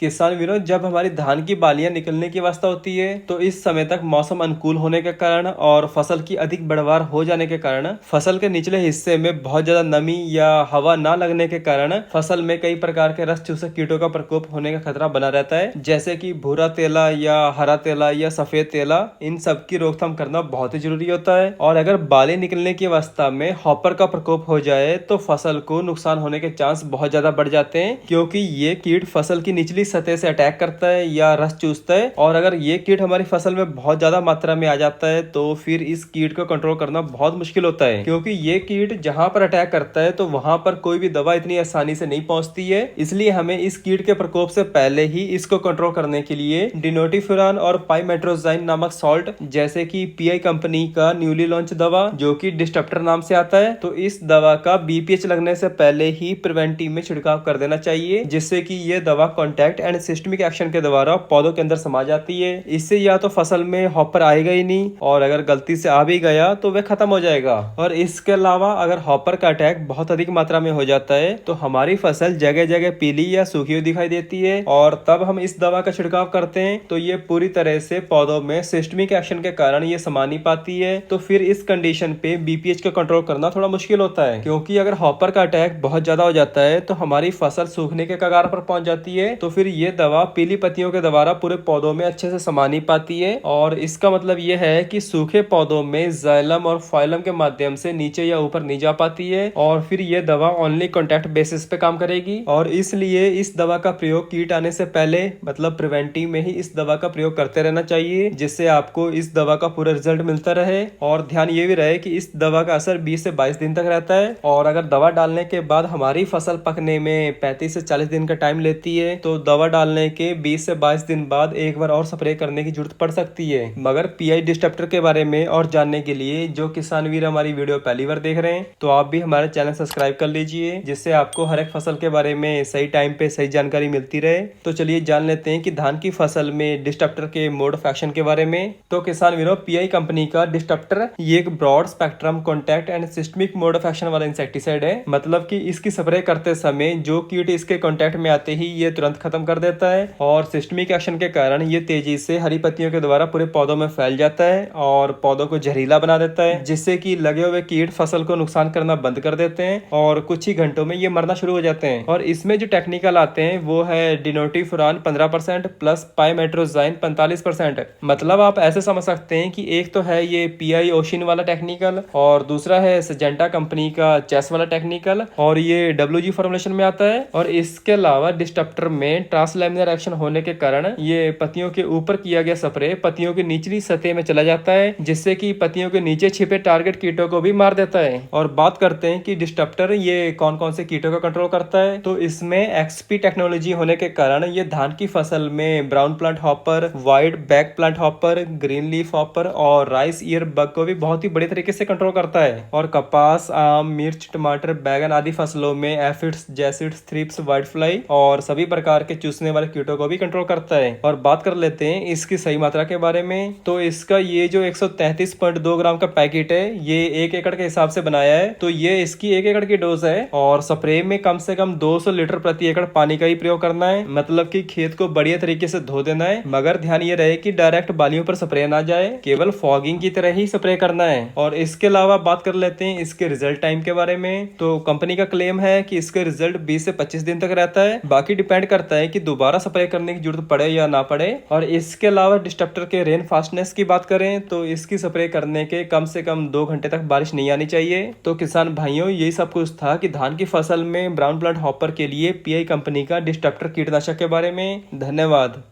किसान वीरों, जब हमारी धान की बालियां निकलने की अवस्था होती है तो इस समय तक मौसम अनुकूल होने के कारण और फसल की अधिक बढ़वार हो जाने के कारण फसल के निचले हिस्से में बहुत ज्यादा नमी या हवा ना लगने के कारण फसल में कई प्रकार के रस चूसक कीटों का प्रकोप होने का खतरा बना रहता है, जैसे कि भूरा तेला या हरा तेला या सफेद तेला। इन सब की रोकथाम करना बहुत ही जरूरी होता है। और अगर बाली निकलने की अवस्था में हॉपर का प्रकोप हो जाए तो फसल को नुकसान होने के चांस बहुत ज्यादा बढ़ जाते हैं, क्योंकि ये कीट फसल की निचली सतह से अटैक करता है या रस चूसता है। और अगर ये कीट हमारी फसल में बहुत ज्यादा मात्रा में आ जाता है तो फिर इस कीट को कंट्रोल करना बहुत मुश्किल होता है, क्योंकि ये कीट जहां पर अटैक करता है तो वहां पर कोई भी दवा इतनी आसानी से नहीं पहुंचती है। इसलिए हमें इस कीट के प्रकोप से पहले ही इसको कंट्रोल करने के लिए डिनोटिफुरान और पाइमेट्रोजाइन नामक सॉल्ट, जैसे कि पीआई कंपनी का न्यूली लॉन्च दवा जो कि डिस्टप्टर नाम से आता है, तो इस दवा का बीपीएच लगने से पहले ही प्रिवेंटिव में छिड़काव कर देना चाहिए, जिससे कि ये दवा कॉन्टैक्ट एंड सिस्टमिक एक्शन के द्वारा पौधों के अंदर समा जाती है। इससे या तो फसल में हॉपर आएगा ही नहीं, और अगर गलती से आ भी गया तो वह खत्म हो जाएगा। और इसके अलावा अगर हॉपर का अटैक बहुत अधिक मात्रा में हो जाता है तो हमारी फसल जगह जगह पीली या सूखी हुई दिखाई देती है, और तब हम इस दवा का छिड़काव करते हैं तो ये पूरी तरह से पौधों में सिस्टमिक एक्शन के कारण ये समा नहीं पाती है। तो फिर इस कंडीशन पे बीपीएच का कंट्रोल करना थोड़ा मुश्किल होता है, क्योंकि अगर हॉपर का अटैक बहुत ज्यादा हो जाता है तो हमारी फसल सूखने के कगार पर पहुंच जाती है। तो फिर ये दवा पीली पत्तियों के द्वारा पूरे पौधों में अच्छे से समा नहीं पाती है, और इसका मतलब ये है कि सूखे पौधों में जाइलम और फाइलम के माध्यम से नीचे या ऊपर नहीं जा पाती है, और फिर ये दवा ओनली कॉन्टैक्ट बेसिस पे काम करेगी। और इसलिए इस दवा का प्रयोग कीट आने से पहले मतलब प्रिवेंटिव में ही इस दवा का प्रयोग करते रहना चाहिए, जिससे आपको इस दवा का पूरा रिजल्ट मिलता रहे। और ध्यान ये भी रहे कि इस दवा का असर 20 से 22 दिन तक रहता है, और अगर दवा डालने के बाद हमारी फसल पकने में 35 से 40 दिन का टाइम लेती है तो दवा डालने के 20 से 22 दिन बाद एक बार और स्प्रे करने की जरूरत पड़ सकती है। मगर पीआई डिस्टप्टर के बारे में और जानने के लिए जो किसान वीर हमारी वीडियो पहली बार देख रहे हैं तो आप भी हमारे चैनल सब्सक्राइब कर लीजिए, जिससे आपको हर एक फसल के बारे में सही टाइम पे सही जानकारी मिलती रहे। तो चलिए जान लेते हैं कि धान की फसल में डिस्टप्टर के मोड ऑफ एक्शन के बारे में। तो किसान वीरों, पीआई कंपनी का डिस्टप्टर ये एक broad spectrum contact and systemic mode of action वाला इंसेक्टिसाइड है। मतलब कि इसकी स्प्रे करते समय जो कीट इसके कॉन्टैक्ट में आते ही ये तुरंत खत्म कर देता है, और सिस्टमिक एक्शन के कारण ये तेजी से हरी पत्तियों के द्वारा पूरे पौधों में फैल जाता है और पौधों को जहरीला बना देता है, जिससे कि लगे हुए कीट फसल को नुकसान करना बंद कर देते हैं और कुछ ही घंटों में ये मरना शुरू हो जाते हैं। और इसमें जो टेक्निकल आते हैं वो है डिनोटिफुरान 15% प्लस पाइमेट्रोजाइन 45%। मतलब आप ऐसे समझ सकते हैं कि एक तो है ये पीआई ओशिन वाला टेक्निकल, और दूसरा है सिजेंटा कंपनी का चेस वाला टेक्निकल, और ये डब्ल्यूजी फॉर्मुलेशन में आता है। और इसके अलावा डिस्टप्टर में ट्रांसलैमिनर एक्शन होने के कारण ये पत्तियों के ऊपर किया गया स्प्रे पत्तियों की निचली सतह में चला जाता है, जिससे कि पत्तियों के नीचे छिपे टारगेट कीटों को भी मार देता है। और बात करते हैं कि डिस्टप्टर ये कौन कौन से कीटों का कंट्रोल करता है, तो इसमें एक्सपी टेक्नोलॉजी होने के कारण ये धान की फसल में brown plant hopper, white back plant hopper, green leaf hopper और राइस ईयर बग को भी बहुत ही बड़े तरीके से कंट्रोल करता है। और कपास, आम, मिर्च, टमाटर, बैगन आदि फसलों में aphids, jassids, thrips, white fly और सभी प्रकार के चूसने वाले कीटों को भी कंट्रोल करता है। और बात कर लेते हैं इसकी सही मात्रा के बारे में, तो इसका ये जो 133.2 ग्राम का पैकेट है ये 1 एकड़ के हिसाब से बनाया है, तो ये इसकी 1 एकड़ की डोज है। और स्प्रे में कम से कम 200 लीटर प्रति एकड़ पानी का ही प्रयोग करना है, मतलब कि खेत को बढ़िया तरीके से धो देना है, मगर ध्यान ये रहे कि डायरेक्ट बालियों पर स्प्रे ना जाए, केवल फॉगिंग की तरह ही स्प्रे करना है। और इसके अलावा बात कर लेते हैं इसके रिजल्ट टाइम के बारे में, तो कंपनी का क्लेम है कि इसका रिजल्ट 20 से 25 दिन तक रहता है। बाकी डिपेंड करता है कि दोबारा स्प्रे करने की जरूरत पड़े या ना पड़े। और इसके अलावा डिस्टप्टर के रेन फास्टनेस की बात करें तो इसकी स्प्रे करने के कम से कम 2 घंटे तक बारिश नहीं आनी चाहिए। तो किसान भाइयों, यही सब कुछ था कि धान की फसल में ब्राउन प्लांट हॉपर के लिए पीआई कंपनी का डिस्टप्टर कीटनाशक के बारे में। धन्यवाद।